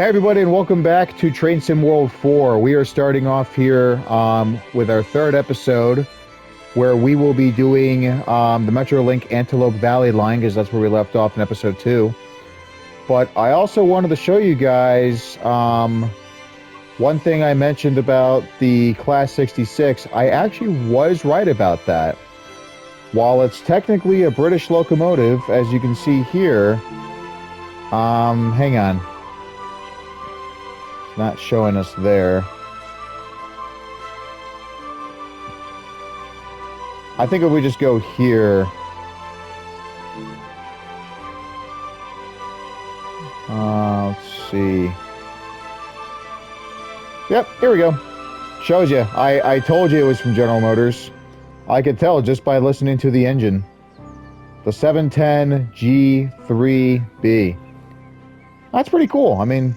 Hey everybody, and welcome back to Train Sim World 4. We are starting off here with our third episode, where we will be doing the Metrolink Antelope Valley line, because that's where we left off in episode 2. But I also wanted to show you guys one thing I mentioned about the Class 66. I actually was right about that. While it's technically a British locomotive, as you can see here, hang on. Not showing us there. I think if we just go here. Let's see. Yep, here we go. Shows you. I told you it was from General Motors. I could tell just by listening to the engine. The 710 G3B. That's pretty cool. I mean,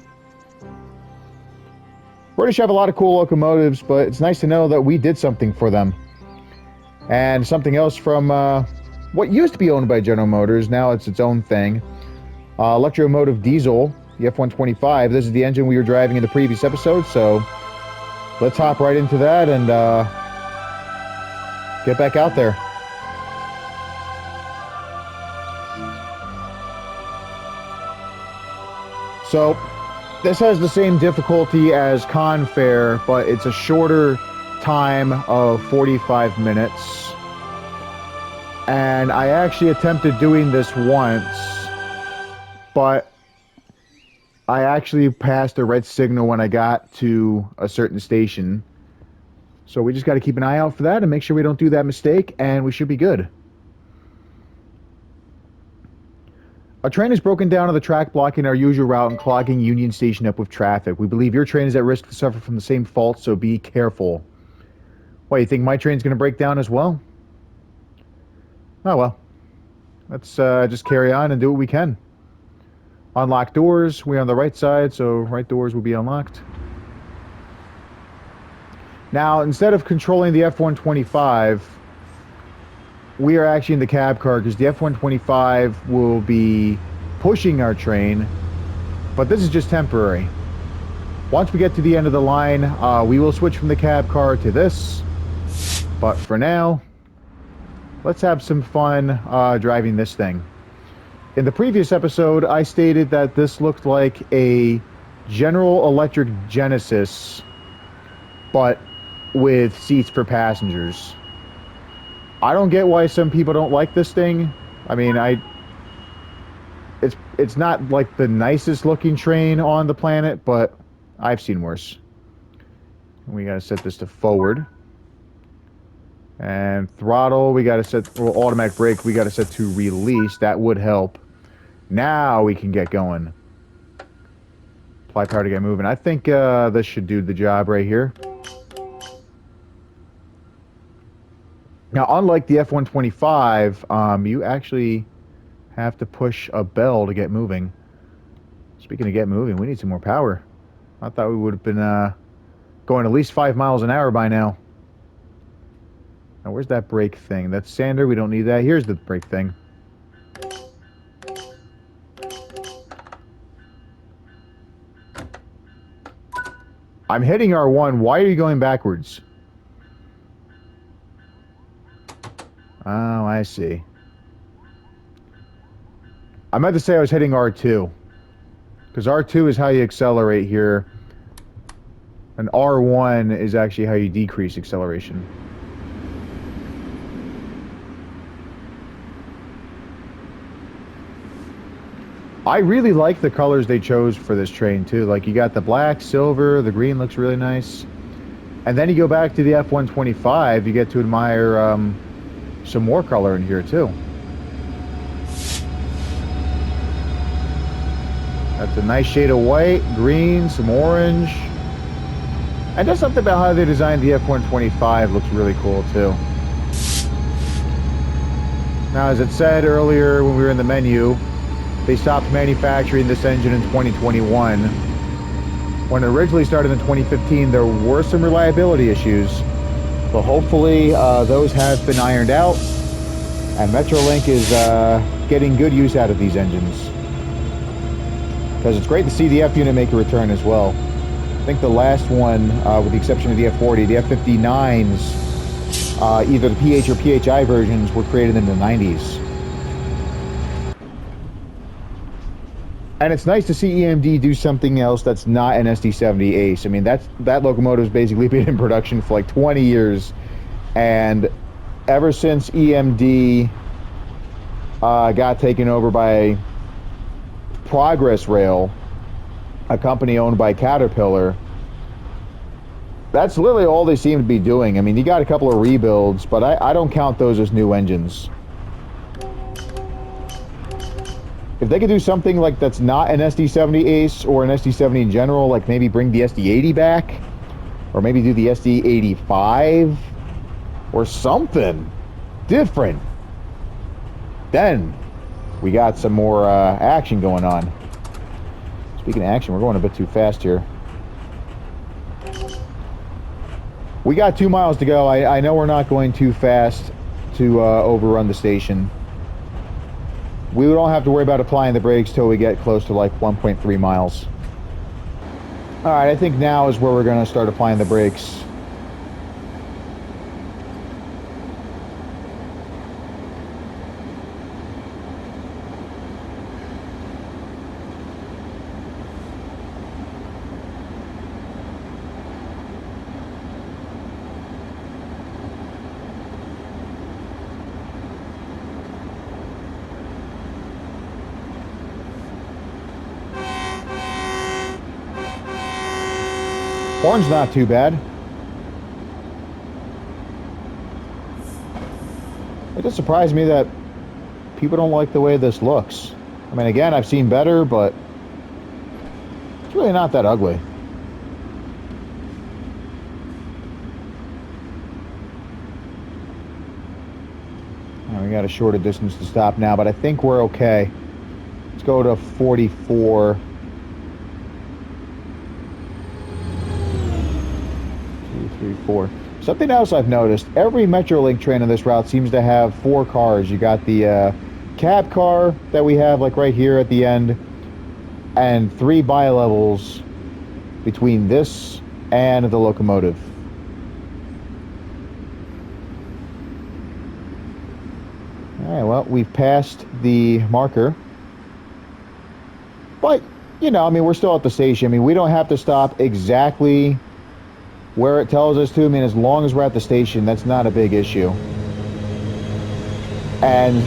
British have a lot of cool locomotives, but it's nice to know that we did something for them. And something else from what used to be owned by General Motors, now it's its own thing. Electromotive Diesel, the F-125. This is the engine we were driving in the previous episode, so let's hop right into that and get back out there. So, this has the same difficulty as Confair, but it's a shorter time of 45 minutes. And I actually attempted doing this once, but I actually passed a red signal when I got to a certain station. So we just got to keep an eye out for that and make sure we don't do that mistake, and we should be good. A train is broken down on the track, blocking our usual route and clogging Union Station up with traffic. We believe your train is at risk to suffer from the same fault, so be careful. What, you think my train's going to break down as well? Oh well. Let's just carry on and do what we can. Unlock doors. We're on the right side, so right doors will be unlocked. Now, instead of controlling the F-125... we are actually in the cab car because the F-125 will be pushing our train, but this is just temporary. Once we get to the end of the line, we will switch from the cab car to this. But for now, let's have some fun driving this thing. In the previous episode, I stated that this looked like a General Electric Genesis, but with seats for passengers. I don't get why some people don't like this thing. I mean, it's not like the nicest looking train on the planet, but I've seen worse. We gotta set this to forward. And throttle, we gotta set, well, automatic brake, we gotta set to release. That would help. Now we can get going. Apply power to get moving. I think this should do the job right here. Now, unlike the F-125, you actually have to push a bell to get moving. Speaking of get moving, we need some more power. I thought we would have been going at least 5 miles an hour by now. Now, where's that brake thing? That's sander. We don't need that. Here's the brake thing. I'm hitting R1. Why are you going backwards? Oh, I see. I meant to say I was hitting R2. Because R2 is how you accelerate here. And R1 is actually how you decrease acceleration. I really like the colors they chose for this train too. Like, you got the black, silver, the green looks really nice. And then you go back to the F-125, you get to admire some more color in here too. That's a nice shade of white, green, some orange. And just something about how they designed the F-125 looks really cool too. Now, as it said earlier when we were in the menu, they stopped manufacturing this engine in 2021. When it originally started in 2015, there were some reliability issues, but hopefully those have been ironed out, and Metrolink is getting good use out of these engines. Because it's great to see the F unit make a return as well. I think the last one, with the exception of the F40, the F-59s, either the PH or PHI versions were created in the 90s. And it's nice to see EMD do something else that's not an SD70 Ace. I mean, that locomotive's basically been in production for like 20 years. And ever since EMD got taken over by Progress Rail, a company owned by Caterpillar, that's literally all they seem to be doing. I mean, you got a couple of rebuilds, but I don't count those as new engines. If they could do something like that's not an SD70 Ace or an SD70 in general, like maybe bring the SD80 back, or maybe do the SD85 or something different, then we got some more action going on. Speaking of action, we're going a bit too fast here. We got 2 miles to go. I know we're not going too fast to overrun the station. We don't have to worry about applying the brakes till we get close to like 1.3 miles. Alright, I think now is where we're going to start applying the brakes. Horn's not too bad. It just surprised me that people don't like the way this looks. I mean, again, I've seen better, but it's really not that ugly. We got a shorter distance to stop now, but I think we're okay. Let's go to 44. 4. Something else I've noticed, every Metrolink train on this route seems to have 4 cars. You got the cab car that we have like right here at the end, and 3 bi-levels between this and the locomotive. Alright, well, we've passed the marker. But, you know, I mean, we're still at the station. I mean, we don't have to stop exactly where it tells us to. I mean, as long as we're at the station, that's not a big issue. And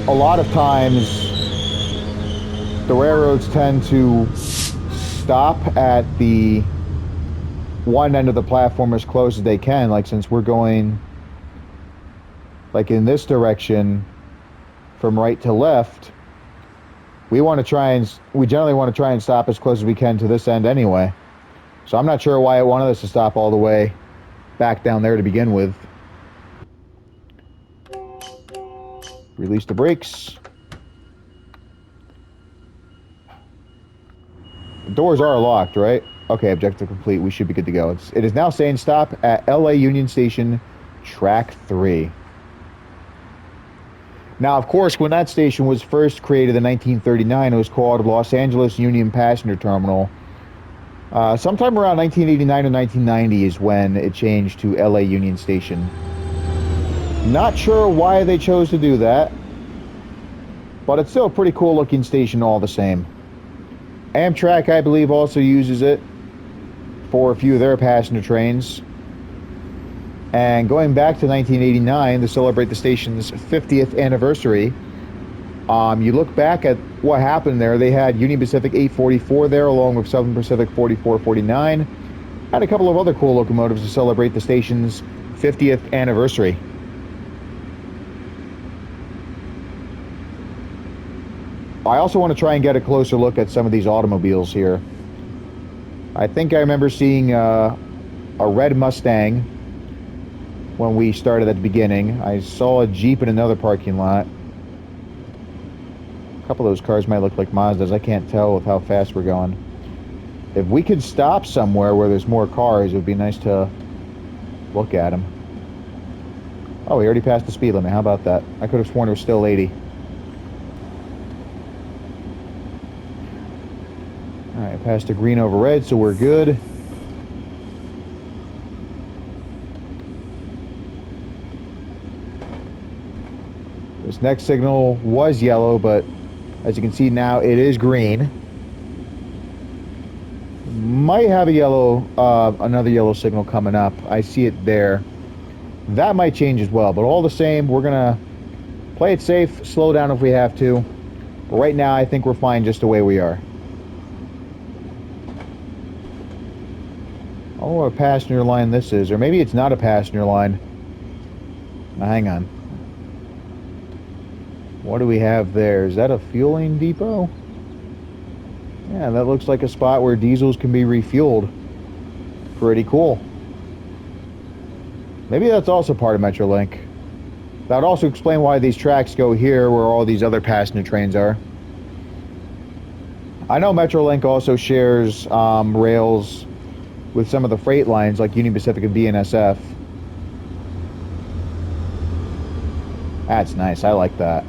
a lot of times the railroads tend to stop at the one end of the platform as close as they can. Like, since we're going like in this direction from right to left, we generally want to try and stop as close as we can to this end anyway. So I'm not sure why it wanted us to stop all the way back down there to begin with. Release the brakes. The doors are locked, right? Okay, objective complete. We should be good to go. It is now saying stop at LA Union Station, Track 3. Now, of course, when that station was first created in 1939, it was called Los Angeles Union Passenger Terminal. Sometime around 1989 or 1990 is when it changed to LA Union Station. Not sure why they chose to do that, but it's still a pretty cool looking station all the same. Amtrak, I believe, also uses it for a few of their passenger trains. And going back to 1989 to celebrate the station's 50th anniversary, you look back at what happened there. They had Union Pacific 844 there, along with Southern Pacific 4449, and a couple of other cool locomotives to celebrate the station's 50th anniversary. I also want to try and get a closer look at some of these automobiles here. I think I remember seeing a red Mustang when we started at the beginning. I saw a Jeep in another parking lot. A couple of those cars might look like Mazdas. I can't tell with how fast we're going. If we could stop somewhere where there's more cars, it would be nice to look at them. Oh, we already passed the speed limit. How about that? I could have sworn it was still 80. Alright, past the green over red, so we're good. This next signal was yellow, but as you can see now, it is green. Might have a yellow, another yellow signal coming up. I see it there. That might change as well, but all the same, we're gonna play it safe, slow down if we have to. But right now, I think we're fine just the way we are. I don't know what a passenger line this is, or maybe it's not a passenger line. Now, hang on. What do we have there? Is that a fueling depot? Yeah, that looks like a spot where diesels can be refueled. Pretty cool. Maybe that's also part of Metrolink. That would also explain why these tracks go here where all these other passenger trains are. I know Metrolink also shares rails with some of the freight lines like Union Pacific and BNSF. That's nice. I like that.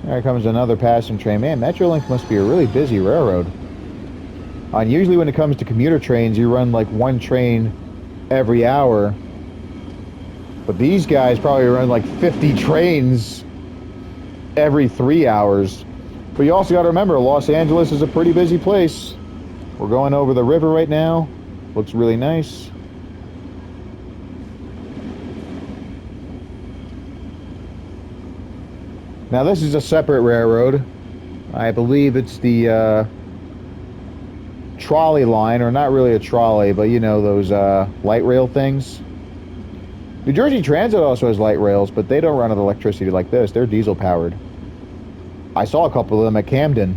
There comes another passenger train. Man, Metrolink must be a really busy railroad. And usually when it comes to commuter trains, you run like one train every hour. But these guys probably run like 50 trains every 3 hours. But you also got to remember, Los Angeles is a pretty busy place. We're going over the river right now. Looks really nice. Now this is a separate railroad. I believe it's the trolley line, or not really a trolley, but you know those light rail things. New Jersey Transit also has light rails, but they don't run on electricity like this. They're diesel powered. I saw a couple of them at Camden.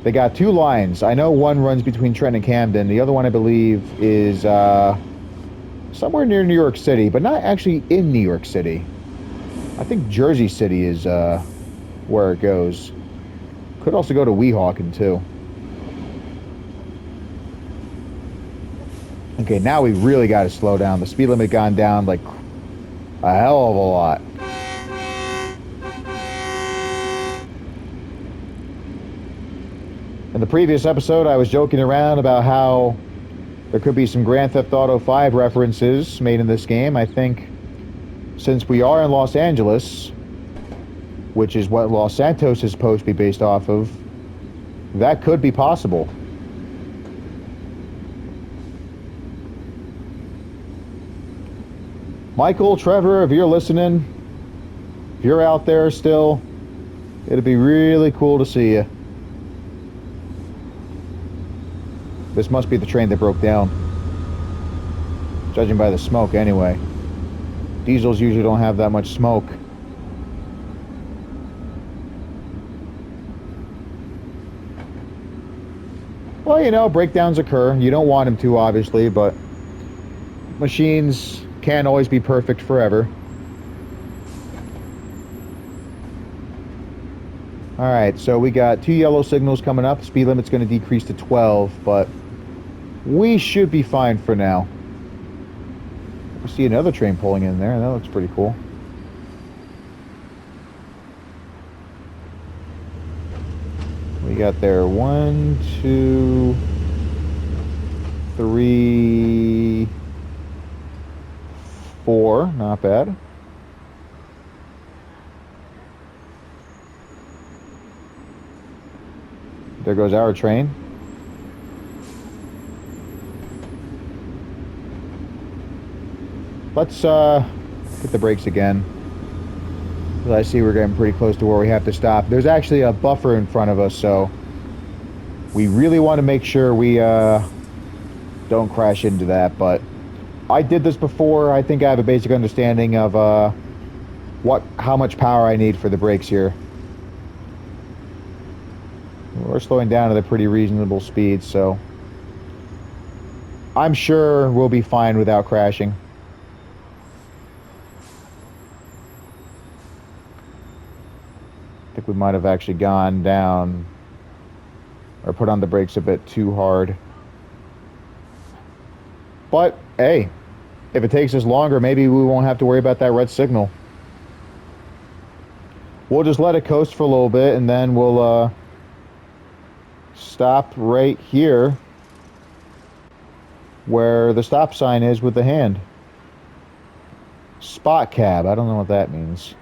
They got 2 lines. I know one runs between Trenton and Camden. The other one, I believe, is somewhere near New York City, but not actually in New York City. I think Jersey City is where it goes. Could also go to Weehawken, too. Okay, now we really got to slow down. The speed limit gone down like a hell of a lot. In the previous episode, I was joking around about how there could be some Grand Theft Auto 5 references made in this game. I think since we are in Los Angeles, which is what Los Santos is supposed to be based off of, that could be possible. Michael, Trevor, if you're listening, if you're out there still, it'd be really cool to see you. This must be the train that broke down. Judging by the smoke, anyway. Diesels usually don't have that much smoke. Well, you know, breakdowns occur. You don't want them to, obviously, but machines can't always be perfect forever. Alright, so we got 2 yellow signals coming up. Speed limit's going to decrease to 12, but we should be fine for now. I see another train pulling in there. That looks pretty cool. We got there 1, 2, 3, 4. Not bad. There goes our train. Let's hit the brakes again. I see we're getting pretty close to where we have to stop. There's actually a buffer in front of us, so we really want to make sure we don't crash into that. But I did this before. I think I have a basic understanding of how much power I need for the brakes here. We're slowing down at a pretty reasonable speed, so I'm sure we'll be fine without crashing. I think we might have actually gone down or put on the brakes a bit too hard. But, hey, If it takes us longer, maybe we won't have to worry about that red signal. We'll just let it coast for a little bit, and then we'll stop right here where the stop sign is with the hand. Spot cab. I don't know what that means.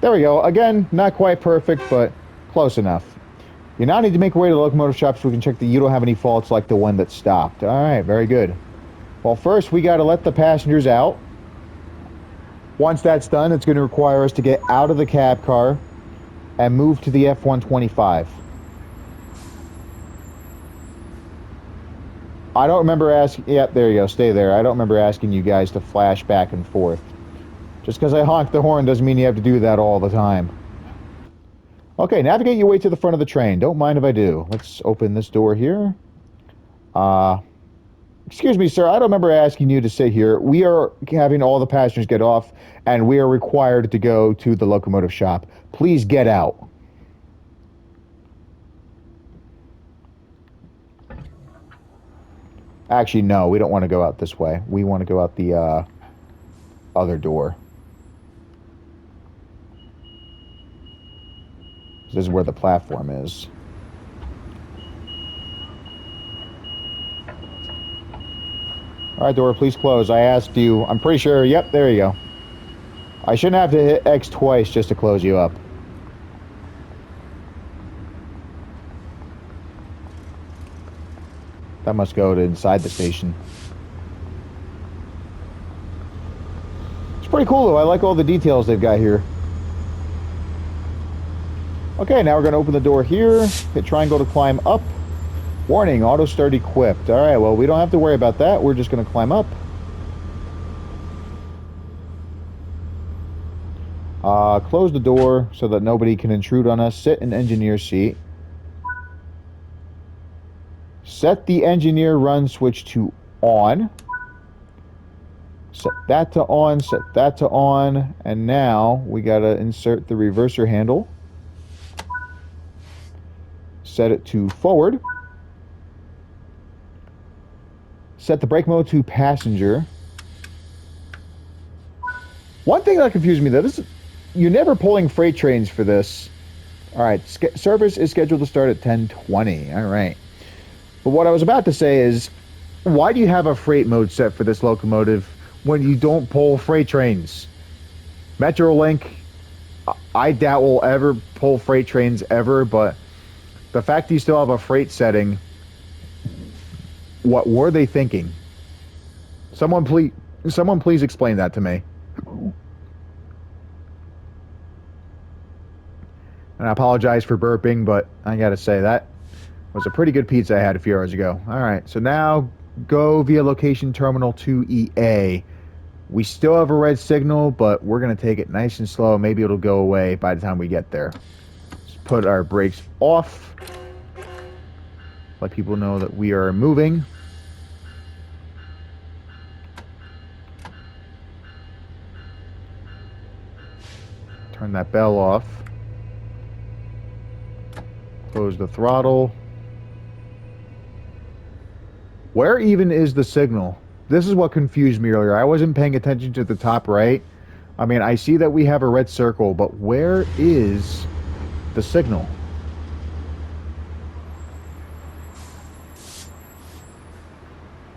There we go. Again, not quite perfect, but close enough. You now need to make your way to the locomotive shop so we can check that you don't have any faults like the one that stopped. All right, very good. Well, first we got to let the passengers out. Once that's done, it's going to require us to get out of the cab car and move to the F-125. I don't remember asking... Yep, there you go. Stay there. I don't remember asking you guys to flash back and forth. Just because I honk the horn doesn't mean you have to do that all the time. Okay, navigate your way to the front of the train. Don't mind if I do. Let's open this door here. Excuse me, sir. I don't remember asking you to sit here. We are having all the passengers get off, and we are required to go to the locomotive shop. Please get out. Actually, no. We don't want to go out this way. We want to go out the other door. This is where the platform is. All right, door, please close. I asked you. I'm pretty sure. Yep, there you go. I shouldn't have to hit X twice just to close you up. That must go to inside the station. It's pretty cool, though. I like all the details they've got here. Okay, now we're going to open the door here. Hit triangle to climb up. Warning, auto start equipped. All right, well, we don't have to worry about that. We're just going to climb up. Close the door so that nobody can intrude on us. Sit in engineer seat. Set the engineer run switch to on. Set that to on, set that to on. And now we got to insert the reverser handle. Set it to forward. Set the brake mode to passenger. One thing that confused me though, you're never pulling freight trains for this. All right, service is scheduled to start at 10:20. All right. But what I was about to say is, why do you have a freight mode set for this locomotive when you don't pull freight trains? Metrolink, I doubt will ever pull freight trains ever, but the fact that you still have a freight setting, what were they thinking? Someone please explain that to me. And I apologize for burping, but I gotta say that was a pretty good pizza I had a few hours ago. All right, so now go via location terminal 2EA. We still have a red signal, but we're gonna take it nice and slow. Maybe it'll go away by the time we get there. Let's put our brakes off. Let people know that we are moving. Turn that bell off. Close the throttle. Where even is the signal? This is what confused me earlier. I wasn't paying attention to the top right. I mean, I see that we have a red circle, but where is the signal?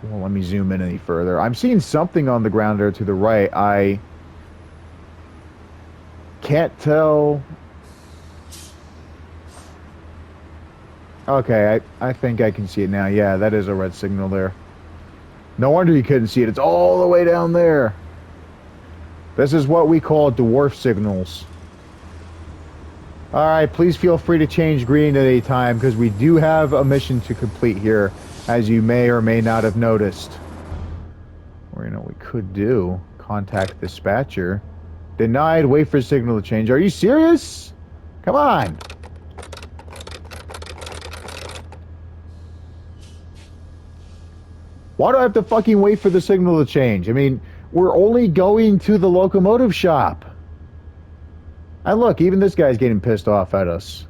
Well, let me zoom in any further. I'm seeing something on the ground there to the right. I can't tell. Okay, I think I can see it now. Yeah, that is a red signal there. No wonder you couldn't see it. It's all the way down there. This is what we call dwarf signals. Alright, please feel free to change green at any time because we do have a mission to complete here, as you may or may not have noticed. Or, you know, we could do contact dispatcher. Denied, wait for signal to change. Are you serious? Come on. Why do I have to fucking wait for the signal to change? I mean, we're only going to the locomotive shop. And look, even this guy's getting pissed off at us.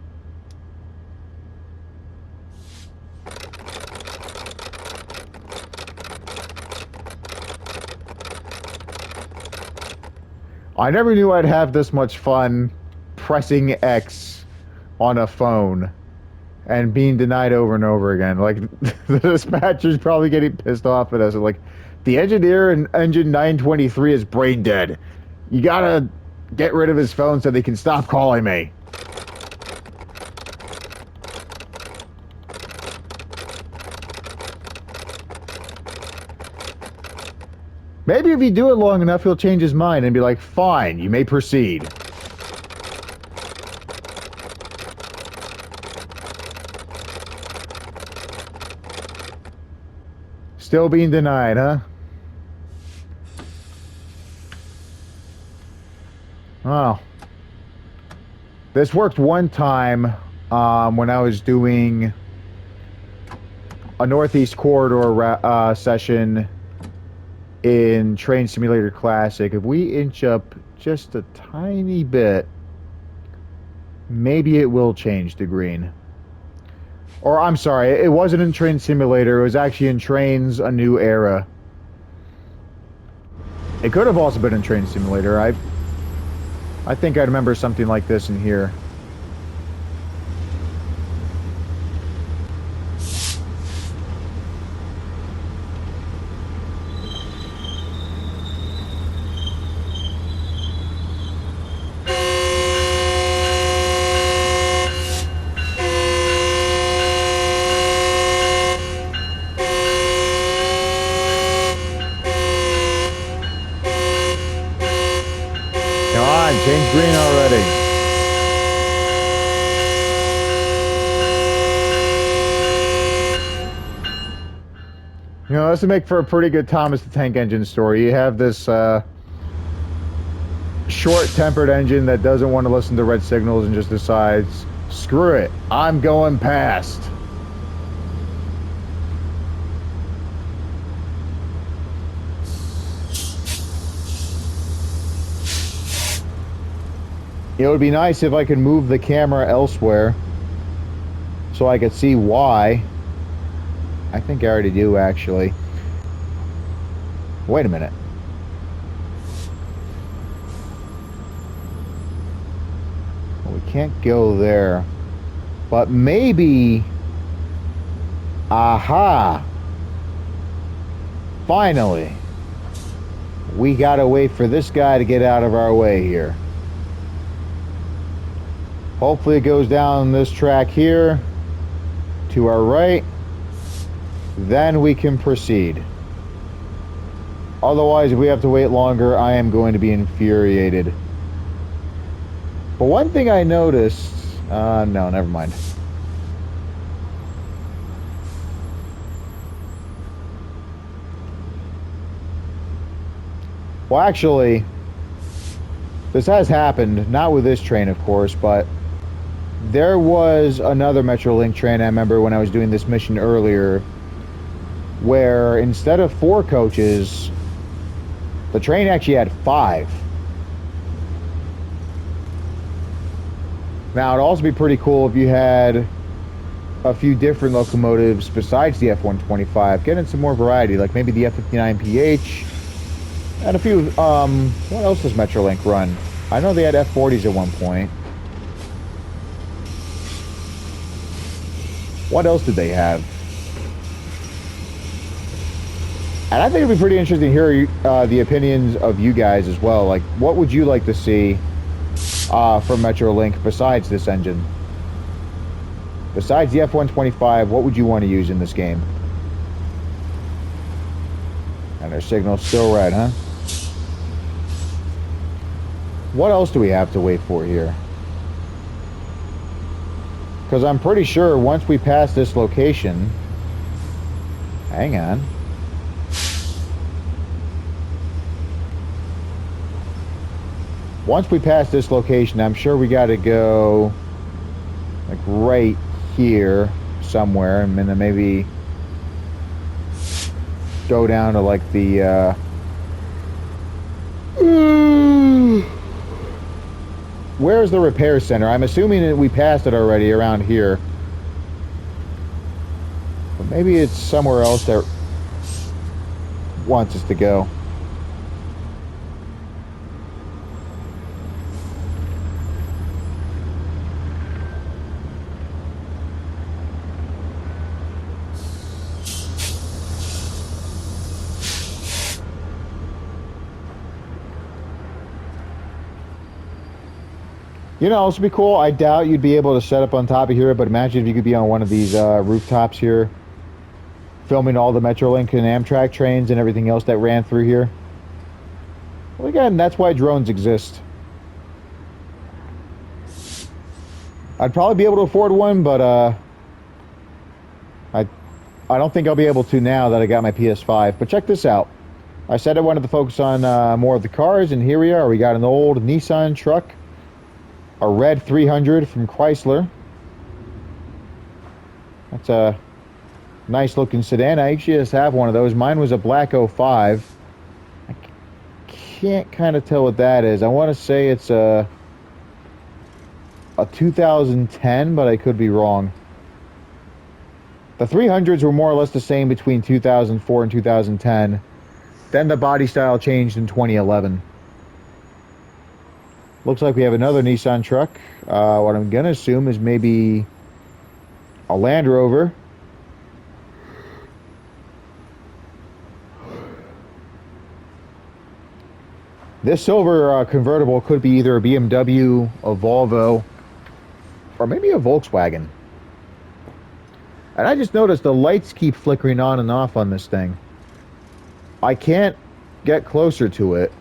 I never knew I'd have this much fun pressing X on a phone and being denied over and over again. Like, the dispatcher's probably getting pissed off at us. Like, the engineer in engine 923 is brain dead. You gotta get rid of his phone so they can stop calling me. Maybe if you do it long enough, he'll change his mind and be like, fine, you may proceed. Still being denied, huh? Oh. This worked one time when I was doing a Northeast Corridor session in Train Simulator Classic. If we inch up just a tiny bit, maybe it will change to green. Or, I'm sorry, it wasn't in Train Simulator, it was actually in Trains A New Era. It could have also been in Train Simulator. I think I remember something like this in here. Change green already. You know, this would make for a pretty good Thomas the Tank Engine story. You have this short-tempered engine that doesn't want to listen to red signals and just decides, screw it, I'm going past. It would be nice if I could move the camera elsewhere so I could see why. I think I already do, actually. Wait a minute. Well, we can't go there. But maybe... Aha! Finally! We gotta wait for this guy to get out of our way here. Hopefully it goes down this track here to our right. Then we can proceed. Otherwise, if we have to wait longer, I am going to be infuriated. But one thing I noticed... no, never mind. Well, actually, this has happened. Not with this train, of course, but... there was another Metrolink train, I remember when I was doing this mission earlier, where instead of 4 coaches, the train actually had 5. Now, it'd also be pretty cool if you had a few different locomotives besides the F-125, getting some more variety, like maybe the F-59PH, and a few, what else does Metrolink run? I know they had F-40s at one point. What else did they have? And I think it'd be pretty interesting to hear the opinions of you guys as well. Like, what would you like to see from Metrolink besides this engine? Besides the F-125, what would you want to use in this game? And their signal's still red, huh? What else do we have to wait for here? Because I'm pretty sure once we pass this location... Hang on. Once we pass this location, I'm sure we got to go... like right here somewhere. And then maybe... go down to like the... Where's the repair center? I'm assuming that we passed it already around here. But maybe it's somewhere else that wants us to go. You know, this would be cool. I doubt you'd be able to set up on top of here, but imagine if you could be on one of these rooftops here, filming all the Metrolink and Amtrak trains and everything else that ran through here. Well, again, that's why drones exist. I'd probably be able to afford one, but I don't think I'll be able to now that I got my PS5. But check this out. I said I wanted to focus on more of the cars, and here we are. We got an old Nissan truck, a red 300 from Chrysler. That's a nice looking sedan. I actually just have one of those. Mine was a black 05. I can't kind of tell what that is. I want to say it's a 2010, but I could be wrong. The 300s were more or less the same between 2004 and 2010. Then the body style changed in 2011. Looks like we have another Nissan truck. What I'm going to assume is maybe a Land Rover. This silver convertible could be either a BMW, a Volvo, or maybe a Volkswagen. And I just noticed the lights keep flickering on and off on this thing. I can't get closer to it.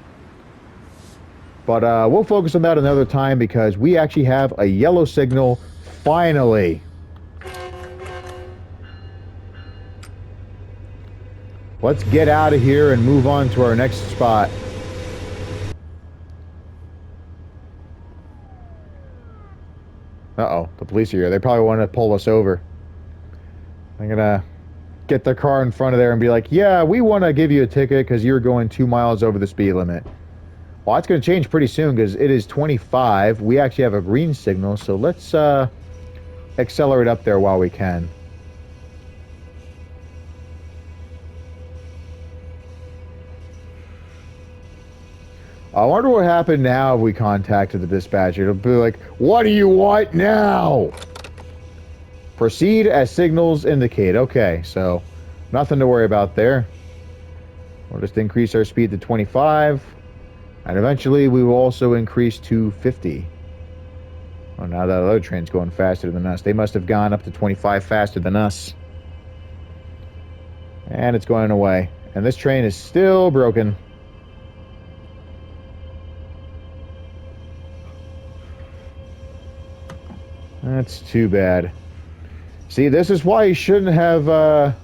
But we'll focus on that another time because we actually have a yellow signal, finally. Let's get out of here and move on to our next spot. Uh-oh, the police are here. They probably want to pull us over. I'm gonna get their car in front of there and be like, yeah, we want to give you a ticket because you're going 2 miles over the speed limit. Well, that's going to change pretty soon because it is 25. We actually have a green signal, so let's accelerate up there while we can. I wonder what happened now if we contacted the dispatcher. It'll be like, what do you want now? Proceed as signals indicate. Okay, so nothing to worry about there. We'll just increase our speed to 25. And eventually we will also increase to 50. Oh, now that other train's going faster than us. They must have gone up to 25 faster than us. And it's going away. And this train is still broken. That's too bad. See, this is why you shouldn't have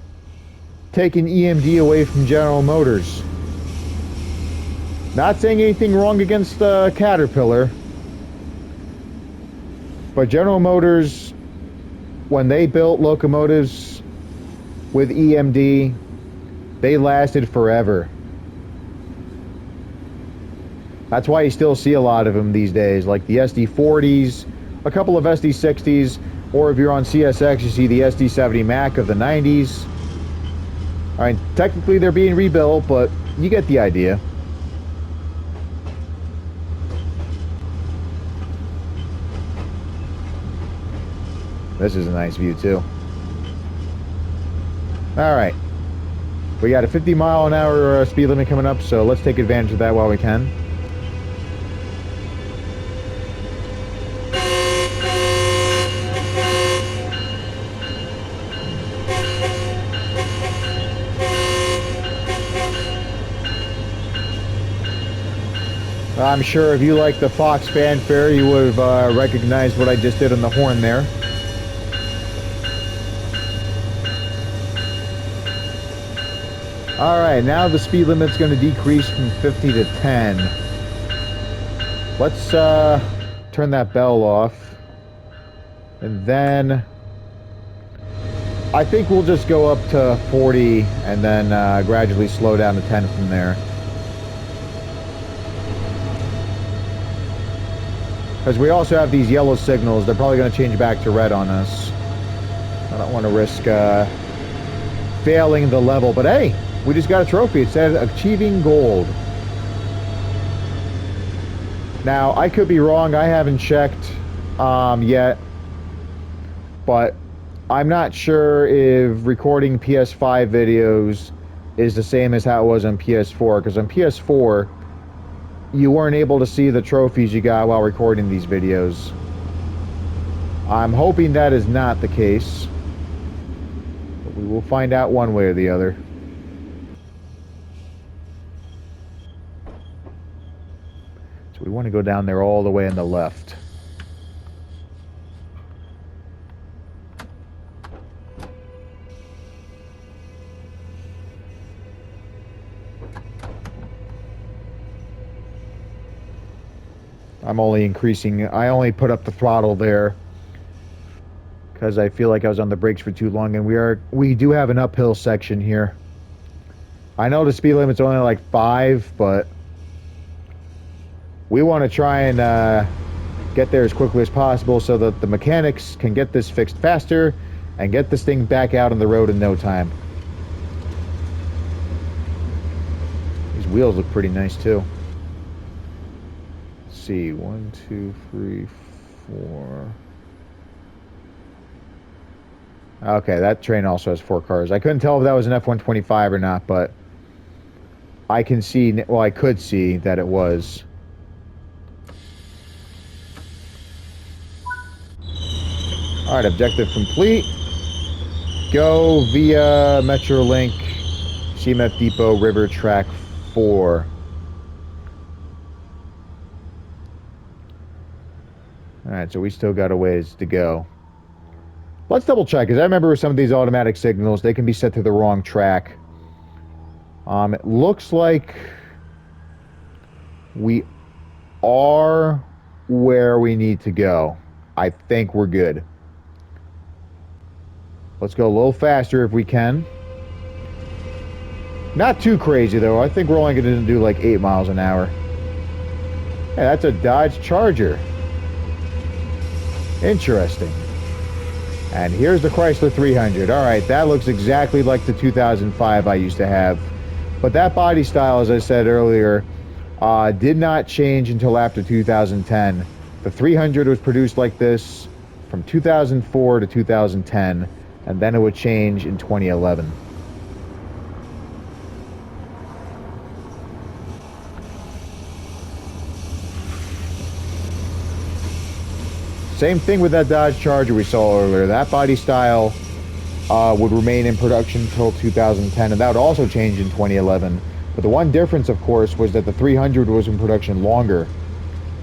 taken EMD away from General Motors. Not saying anything wrong against Caterpillar, but General Motors, when they built locomotives with EMD, they lasted forever. That's why you still see a lot of them these days, like the SD40s, a couple of SD60s, or if you're on CSX, you see the SD70 Mac of the 90s. Alright, technically they're being rebuilt, but you get the idea. This is a nice view too. Alright. We got a 50 mile an hour speed limit coming up, so let's take advantage of that while we can. I'm sure if you like the Fox fanfare, you would have recognized what I just did on the horn there. Alright, now the speed limit's going to decrease from 50 to 10. Let's turn that bell off. And then I think we'll just go up to 40 and then gradually slow down to 10 from there. Because we also have these yellow signals. They're probably going to change back to red on us. I don't want to risk failing the level. But hey, we just got a trophy. It said achieving gold. Now, I could be wrong. I haven't checked yet. But I'm not sure if recording PS5 videos is the same as how it was on PS4. Because on PS4, you weren't able to see the trophies you got while recording these videos. I'm hoping that is not the case, but we will find out one way or the other. So we want to go down there all the way on the left. I only put up the throttle there because I feel like I was on the brakes for too long, and we do have an uphill section here. I know the speed limit's only like 5, but we want to try and get there as quickly as possible so that the mechanics can get this fixed faster and get this thing back out on the road in no time. These wheels look pretty nice too. See, 1, 2, 3, 4. Okay, that train also has 4 cars. I couldn't tell if that was an F-125 or not, but I can see, well, I could see that it was. Alright, objective complete. Go via Metrolink, CMF Depot, River Track 4. Alright, so we still got a ways to go. Let's double check, because I remember with some of these automatic signals, they can be set to the wrong track. It looks like we are where we need to go. I think we're good. Let's go a little faster if we can. Not too crazy, though. I think we're only going to do like 8 miles an hour. Hey, that's a Dodge Charger. Interesting. And here's the Chrysler 300. All right, that looks exactly like the 2005 I used to have. But that body style, as I said earlier, did not change until after 2010. The 300 was produced like this from 2004 to 2010, and then it would change in 2011. Same thing with that Dodge Charger we saw earlier. That body style would remain in production until 2010, and that would also change in 2011. But the one difference, of course, was that the 300 was in production longer.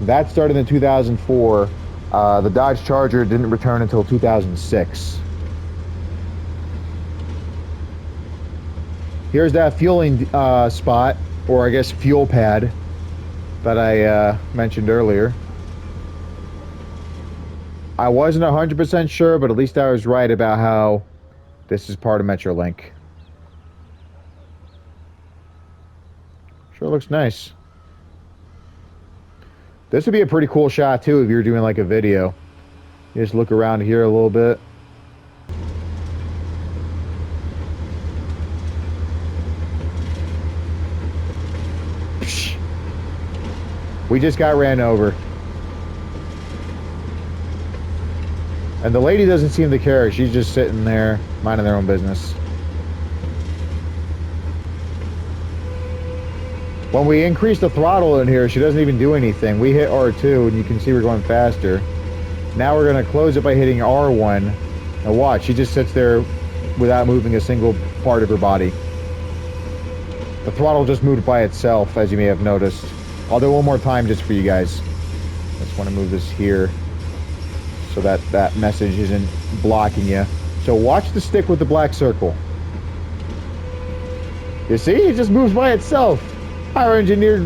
That started in 2004. The Dodge Charger didn't return until 2006. Here's that fueling spot, or I guess fuel pad, that I mentioned earlier. I wasn't 100% sure, but at least I was right about how this is part of Metrolink. Sure looks nice. This would be a pretty cool shot, too, if you were doing like a video. You just look around here a little bit. We just got ran over. And the lady doesn't seem to care. She's just sitting there, minding their own business. When we increase the throttle in here, she doesn't even do anything. We hit R2, and you can see we're going faster. Now we're going to close it by hitting R1. And watch, she just sits there without moving a single part of her body. The throttle just moved by itself, as you may have noticed. I'll do it one more time just for you guys. I just want to move this here, so that that message isn't blocking you. So watch the stick with the black circle. You see? It just moves by itself. Our engineer...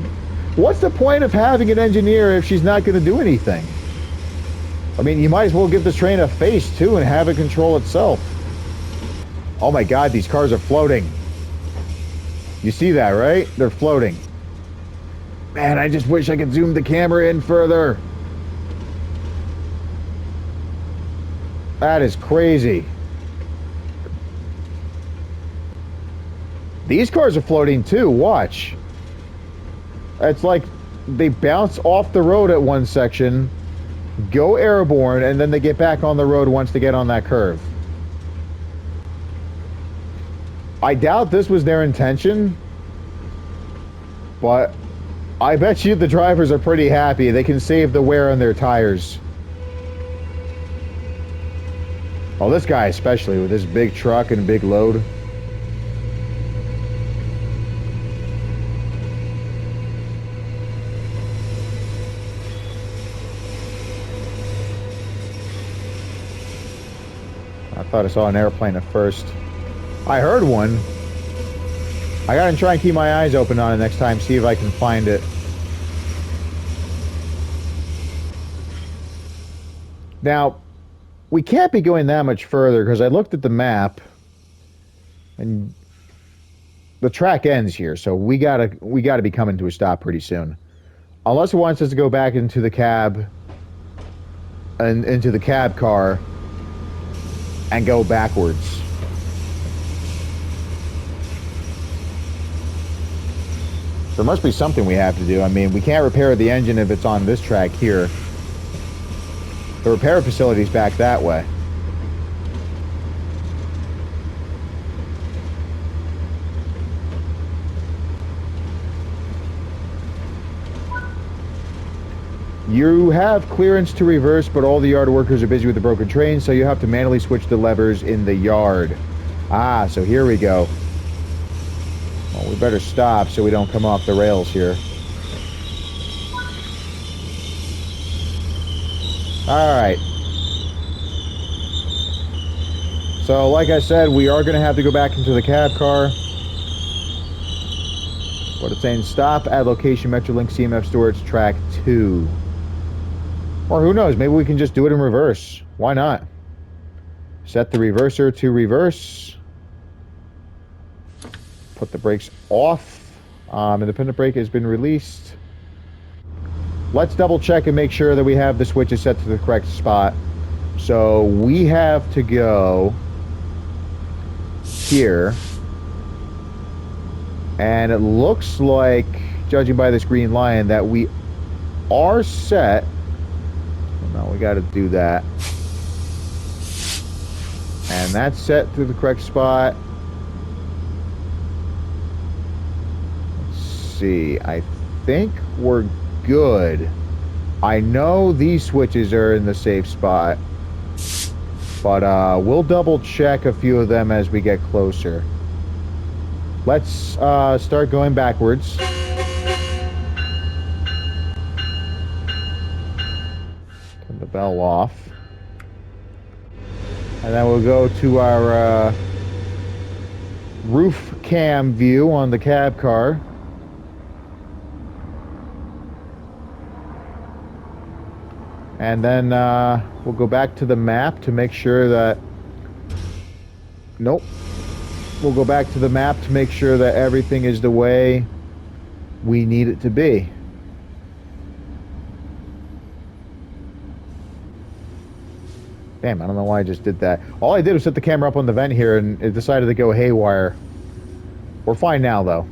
What's the point of having an engineer if she's not going to do anything? I mean, you might as well give this train a face, too, and have it control itself. Oh my god, these cars are floating. You see that, right? They're floating. Man, I just wish I could zoom the camera in further. That is crazy. These cars are floating too, watch. It's like they bounce off the road at one section, go airborne, and then they get back on the road once they get on that curve. I doubt this was their intention, but I bet you the drivers are pretty happy. They can save the wear on their tires. Oh, this guy especially with this big truck and big load. I thought I saw an airplane at first. I heard one. I gotta try and keep my eyes open on it next time, see if I can find it. Now, we can't be going that much further because I looked at the map and the track ends here, so we gotta be coming to a stop pretty soon. Unless it wants us to go back into the cab and into the cab car and go backwards. There must be something we have to do. I mean, we can't repair the engine if it's on this track here. The repair facility's back that way. You have clearance to reverse, but all the yard workers are busy with the broken train, so you have to manually switch the levers in the yard. Ah, so here we go. Well, we better stop so we don't come off the rails here. Alright. So, like I said, we are going to have to go back into the cab car. But it's saying stop at location Metrolink CMF storage track 2. Or who knows, maybe we can just do it in reverse. Why not? Set the reverser to reverse. Put the brakes off. Independent brake has been released. Let's double check and make sure that we have the switches set to the correct spot. So we have to go here. And it looks like, judging by this green line, that we are set. Well, no, we got to do that. And that's set to the correct spot. See, I think we're good. I know these switches are in the safe spot, but we'll double check a few of them as we get closer. Let's start going backwards. Turn the bell off. And then we'll go to our roof cam view on the cab car. And then we'll go back to the map to make sure that... Nope. We'll go back to the map to make sure that everything is the way we need it to be. Damn, I don't know why I just did that. All I did was set the camera up on the vent here and it decided to go haywire. We're fine now, though.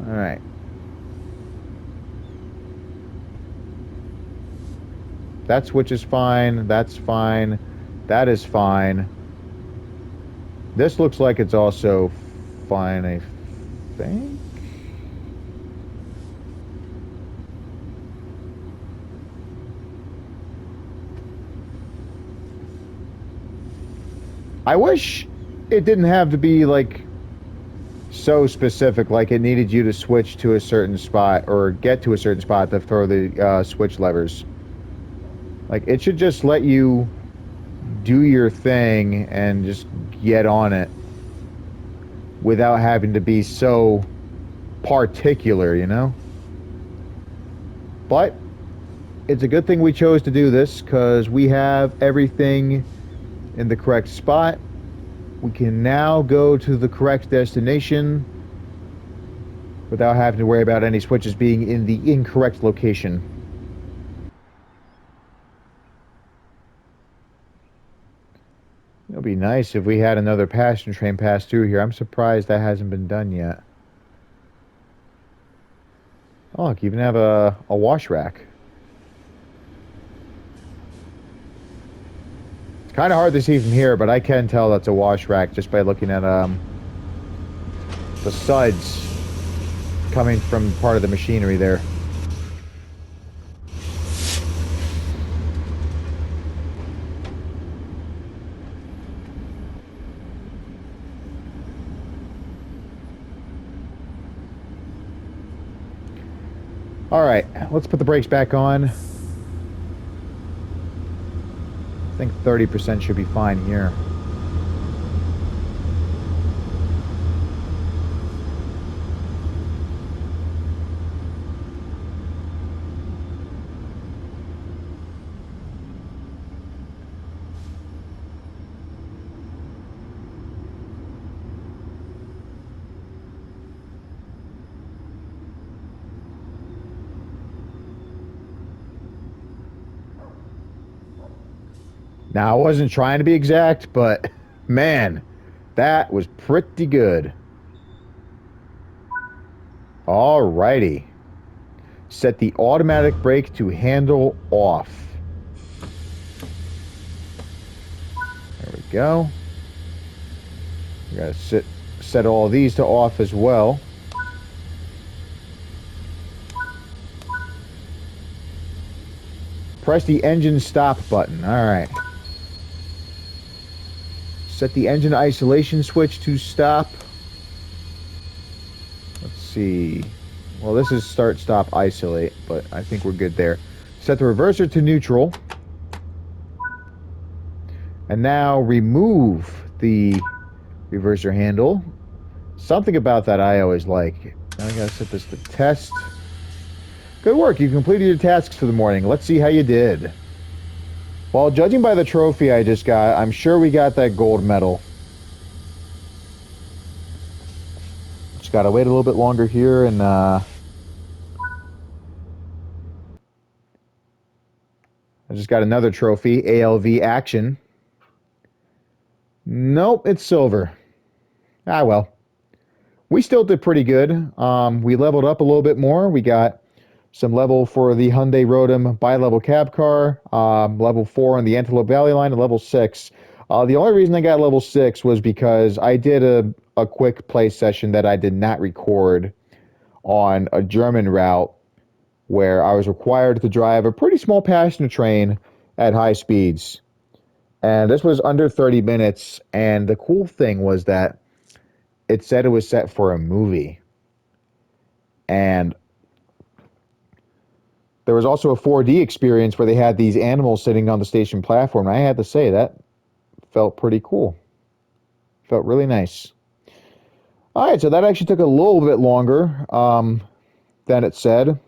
Alright. That switch is fine. That's fine. That is fine. This looks like it's also fine, I think. I wish it didn't have to be like so specific, like it needed you to switch to a certain spot or get to a certain spot to throw the switch levers. Like, it should just let you do your thing and just get on it without having to be so particular, you know? But it's a good thing we chose to do this because we have everything in the correct spot. We can now go to the correct destination without having to worry about any switches being in the incorrect location. It would be nice if we had another passenger train pass through here. I'm surprised that hasn't been done yet. Oh, look, you even have a wash rack. It's kind of hard to see from here, but I can tell that's a wash rack just by looking at the suds. coming from part of the machinery there. All right, let's put the brakes back on. I think 30% should be fine here. Now, I wasn't trying to be exact, but man, that was pretty good. All righty. Set the automatic brake to handle off. There we go. We gotta set all these to off as well. Press the engine stop button. All right. Set the engine isolation switch to stop. Let's see. Well, this is start, stop, isolate, but I think we're good there. Set the reverser to neutral. And now remove the reverser handle. Something about that I always like. Now I gotta set this to test. Good work. You completed your tasks for the morning. Let's see how you did. Well, judging by the trophy I just got, I'm sure we got that gold medal. Just gotta wait a little bit longer here and I just got another trophy, ALV Action. Nope, it's silver. Ah, well. We still did pretty good. We leveled up a little bit more. We got some level for the Hyundai Rotem bi-level cab car, level 4 on the Antelope Valley line, and level 6. The only reason I got level 6 was because I did a quick play session that I did not record on a German route where I was required to drive a pretty small passenger train at high speeds. And this was under 30 minutes, and the cool thing was that it said it was set for a movie. And there was also a 4D experience where they had these animals sitting on the station platform. And I had to say, that felt pretty cool. Felt really nice. All right, so that actually took a little bit longer than it said.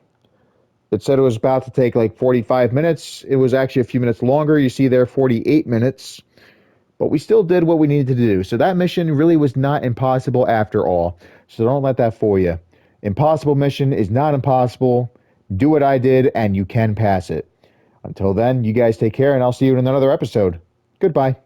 It said it was about to take like 45 minutes. It was actually a few minutes longer. You see there 48 minutes. But we still did what we needed to do. So that mission really was not impossible after all. So don't let that fool you. Impossible mission is not impossible. Do what I did and you can pass it. Until then, you guys take care and I'll see you in another episode. Goodbye.